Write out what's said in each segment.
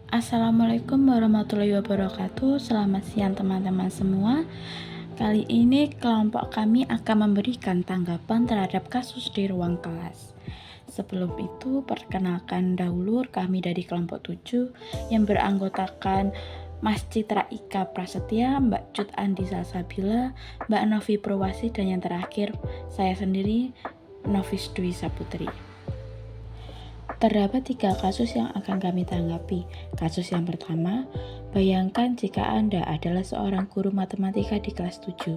Assalamualaikum warahmatullahi wabarakatuh. Selamat siang teman-teman semua. Kali ini kelompok kami akan memberikan tanggapan terhadap kasus di ruang kelas. Sebelum itu, perkenalkan dahulu kami dari kelompok 7 yang beranggotakan Mas Citra Ika Prasetya, Mbak Cut Andi Salsabila, Mbak Novi Purwasi, dan yang terakhir saya sendiri, Novis Dwi Saputri. Terdapat 3 kasus yang akan kami tanggapi. Kasus yang pertama, bayangkan jika Anda adalah seorang guru matematika di kelas 7.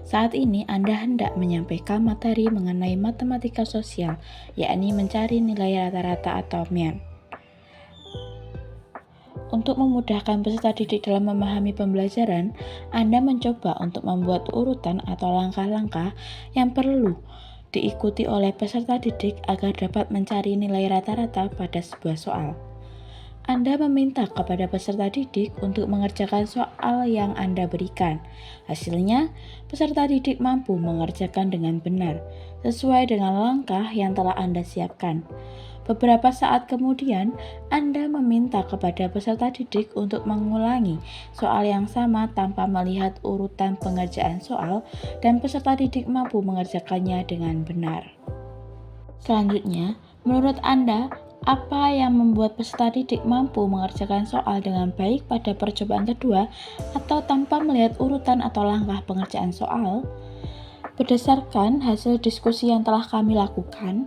Saat ini Anda hendak menyampaikan materi mengenai matematika sosial, yakni mencari nilai rata-rata atau mean. Untuk memudahkan peserta didik dalam memahami pembelajaran, Anda mencoba untuk membuat urutan atau langkah-langkah yang perlu diikuti oleh peserta didik agar dapat mencari nilai rata-rata pada sebuah soal. Anda meminta kepada peserta didik untuk mengerjakan soal yang Anda berikan. Hasilnya, peserta didik mampu mengerjakan dengan benar, sesuai dengan langkah yang telah Anda siapkan. Beberapa saat kemudian, Anda meminta kepada peserta didik untuk mengulangi soal yang sama tanpa melihat urutan pengerjaan soal, dan peserta didik mampu mengerjakannya dengan benar. Selanjutnya, menurut Anda, apa yang membuat peserta didik mampu mengerjakan soal dengan baik pada percobaan kedua atau tanpa melihat urutan atau langkah pengerjaan soal? Berdasarkan hasil diskusi yang telah kami lakukan,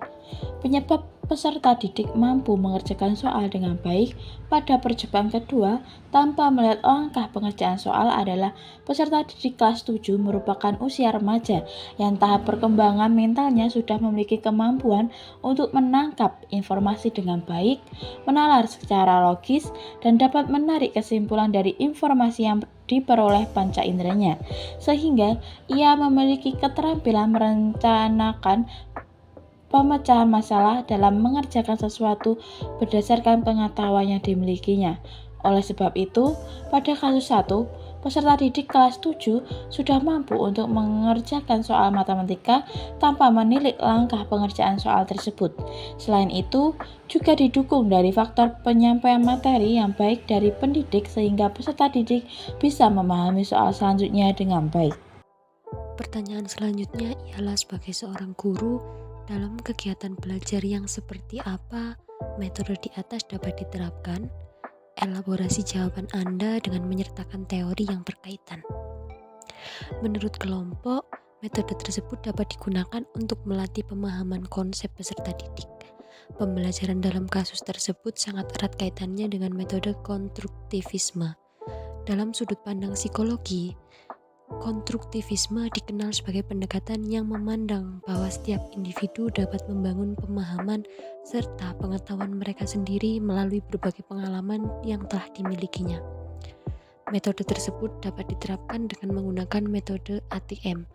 penyebab peserta didik mampu mengerjakan soal dengan baik pada percobaan kedua tanpa melihat langkah pengerjaan soal adalah peserta didik kelas 7 merupakan usia remaja yang tahap perkembangan mentalnya sudah memiliki kemampuan untuk menangkap informasi dengan baik, menalar secara logis, dan dapat menarik kesimpulan dari informasi yang diperoleh panca inderanya, sehingga ia memiliki keterampilan merencanakan pemecahan masalah dalam mengerjakan sesuatu berdasarkan pengetahuan yang dimilikinya. Oleh sebab itu, pada kasus 1, peserta didik kelas 7 sudah mampu untuk mengerjakan soal matematika tanpa menilik langkah pengerjaan soal tersebut. Selain itu, juga didukung dari faktor penyampaian materi yang baik dari pendidik sehingga peserta didik bisa memahami soal selanjutnya dengan baik. Pertanyaan selanjutnya ialah sebagai seorang guru, dalam kegiatan belajar yang seperti apa metode di atas dapat diterapkan? Elaborasi jawaban Anda dengan menyertakan teori yang berkaitan. Menurut kelompok, metode tersebut dapat digunakan untuk melatih pemahaman konsep peserta didik. Pembelajaran dalam kasus tersebut sangat erat kaitannya dengan metode konstruktivisme. Dalam sudut pandang psikologi, konstruktivisme dikenal sebagai pendekatan yang memandang bahwa setiap individu dapat membangun pemahaman serta pengetahuan mereka sendiri melalui berbagai pengalaman yang telah dimilikinya. Metode tersebut dapat diterapkan dengan menggunakan metode ATM,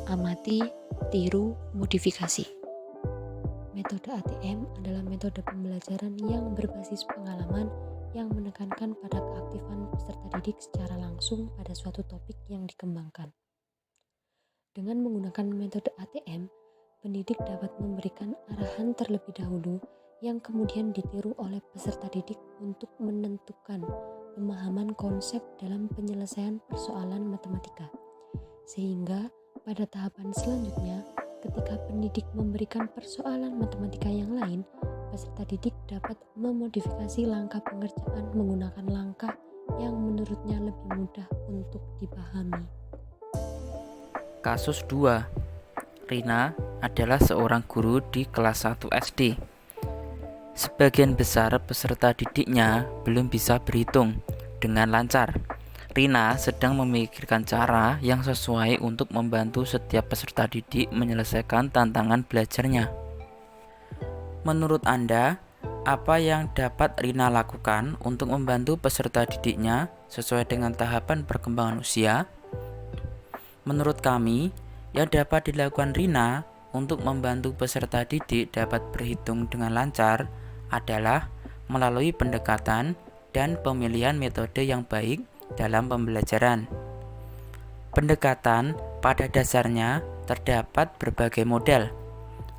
amati, tiru, modifikasi. Metode ATM adalah metode pembelajaran yang berbasis pengalaman yang menekankan pada keaktifan peserta didik secara langsung pada suatu topik yang dikembangkan. Dengan menggunakan metode ATM, pendidik dapat memberikan arahan terlebih dahulu yang kemudian ditiru oleh peserta didik untuk menentukan pemahaman konsep dalam penyelesaian persoalan matematika. Sehingga pada tahapan selanjutnya, ketika pendidik memberikan persoalan matematika yang lain, peserta didik dapat memodifikasi langkah pengerjaan menggunakan langkah yang menurutnya lebih mudah untuk dipahami. Kasus 2. Rina adalah seorang guru di kelas 1 SD. Sebagian besar peserta didiknya belum bisa berhitung dengan lancar. Rina sedang memikirkan cara yang sesuai untuk membantu setiap peserta didik menyelesaikan tantangan belajarnya. Menurut Anda, apa yang dapat Rina lakukan untuk membantu peserta didiknya sesuai dengan tahapan perkembangan usia? Menurut kami, yang dapat dilakukan Rina untuk membantu peserta didik dapat berhitung dengan lancar adalah melalui pendekatan dan pemilihan metode yang baik dalam pembelajaran. Pendekatan pada dasarnya terdapat berbagai model,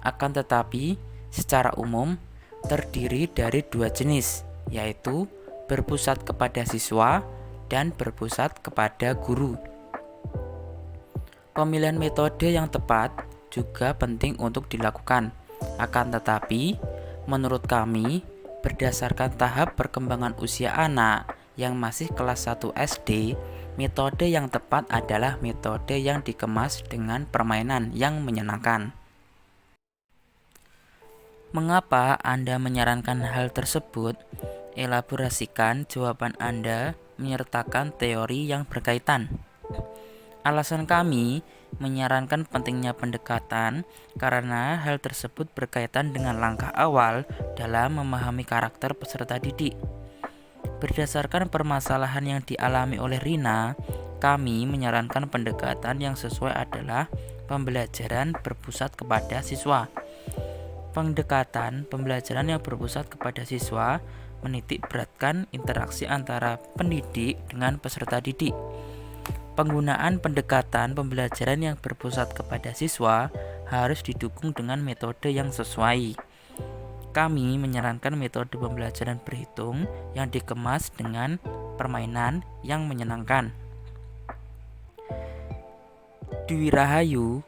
akan tetapi secara umum terdiri dari 2 jenis, yaitu berpusat kepada siswa, dan berpusat kepada guru. Pemilihan metode yang tepat juga penting untuk dilakukan. Akan tetapi, menurut kami, berdasarkan tahap perkembangan usia anak yang masih kelas 1 SD, metode yang tepat adalah metode yang dikemas dengan permainan yang menyenangkan. Mengapa Anda menyarankan hal tersebut? Elaborasikan jawaban Anda menyertakan teori yang berkaitan. Alasan kami menyarankan pentingnya pendekatan karena hal tersebut berkaitan dengan langkah awal dalam memahami karakter peserta didik. Berdasarkan permasalahan yang dialami oleh Rina, kami menyarankan pendekatan yang sesuai adalah pembelajaran berpusat kepada siswa. Pendekatan pembelajaran yang berpusat kepada siswa menitik beratkan interaksi antara pendidik dengan peserta didik. Penggunaan pendekatan pembelajaran yang berpusat kepada siswa harus didukung dengan metode yang sesuai. Kami menyarankan metode pembelajaran berhitung yang dikemas dengan permainan yang menyenangkan. Dwi Rahayu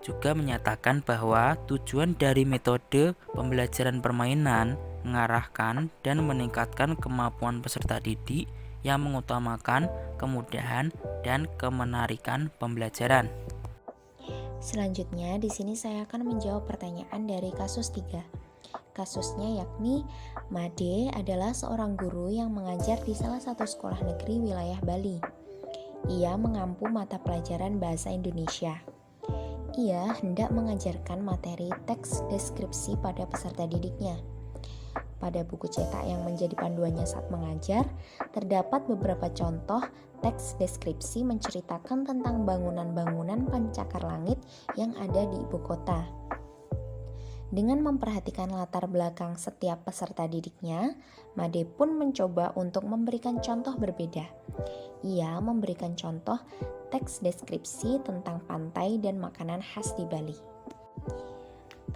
juga menyatakan bahwa tujuan dari metode pembelajaran permainan mengarahkan dan meningkatkan kemampuan peserta didik yang mengutamakan kemudahan dan kemenarikan pembelajaran. Selanjutnya, di sini saya akan menjawab pertanyaan dari kasus 3. Kasusnya yakni Made adalah seorang guru yang mengajar di salah satu sekolah negeri wilayah Bali. Ia mengampu mata pelajaran bahasa Indonesia. Ia hendak mengajarkan materi teks deskripsi pada peserta didiknya. Pada buku cetak yang menjadi panduannya saat mengajar, terdapat beberapa contoh teks deskripsi menceritakan tentang bangunan-bangunan pencakar langit yang ada di ibu kota. Dengan memperhatikan latar belakang setiap peserta didiknya, Made pun mencoba untuk memberikan contoh berbeda. Ia memberikan contoh teks deskripsi tentang pantai dan makanan khas di Bali.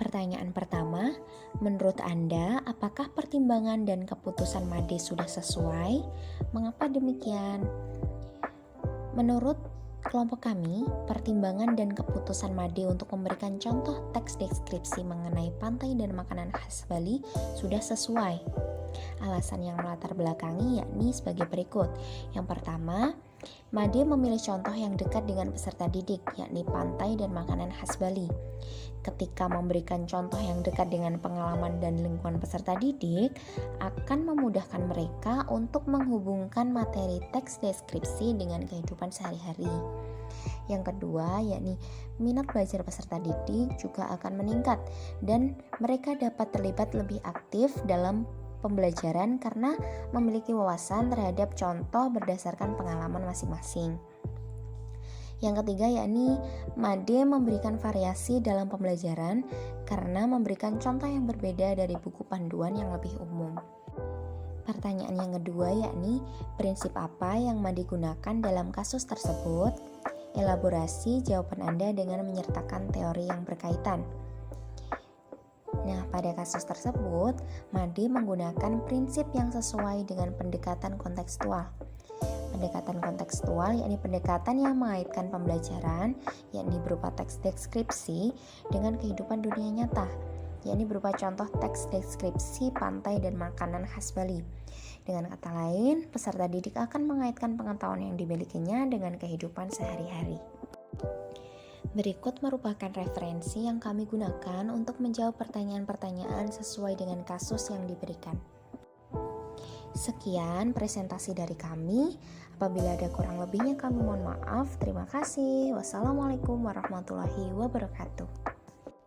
Pertanyaan pertama, menurut Anda, apakah pertimbangan dan keputusan Made sudah sesuai? Mengapa demikian? Menurut kelompok kami, pertimbangan dan keputusan Made untuk memberikan contoh teks deskripsi mengenai pantai dan makanan khas Bali sudah sesuai. Alasan yang melatar belakangi yakni sebagai berikut. Yang pertama, Made memilih contoh yang dekat dengan peserta didik, yakni pantai dan makanan khas Bali. Ketika memberikan contoh yang dekat dengan pengalaman dan lingkungan peserta didik, akan memudahkan mereka untuk menghubungkan materi teks deskripsi dengan kehidupan sehari-hari. Yang kedua, yakni minat belajar peserta didik juga akan meningkat dan mereka dapat terlibat lebih aktif dalam pembelajaran karena memiliki wawasan terhadap contoh berdasarkan pengalaman masing-masing. Yang ketiga yakni Made memberikan variasi dalam pembelajaran karena memberikan contoh yang berbeda dari buku panduan yang lebih umum. Pertanyaan yang kedua yakni prinsip apa yang Made gunakan dalam kasus tersebut? Elaborasi jawaban Anda dengan menyertakan teori yang berkaitan. Nah, pada kasus tersebut, Made menggunakan prinsip yang sesuai dengan pendekatan kontekstual. Pendekatan kontekstual yakni pendekatan yang mengaitkan pembelajaran, yakni berupa teks deskripsi dengan kehidupan dunia nyata, yakni berupa contoh teks deskripsi pantai dan makanan khas Bali. Dengan kata lain, peserta didik akan mengaitkan pengetahuan yang dimilikinya dengan kehidupan sehari-hari. Berikut merupakan referensi yang kami gunakan untuk menjawab pertanyaan-pertanyaan sesuai dengan kasus yang diberikan. Sekian presentasi dari kami. Apabila ada kurang lebihnya kami mohon maaf. Terima kasih. Wassalamualaikum warahmatullahi wabarakatuh.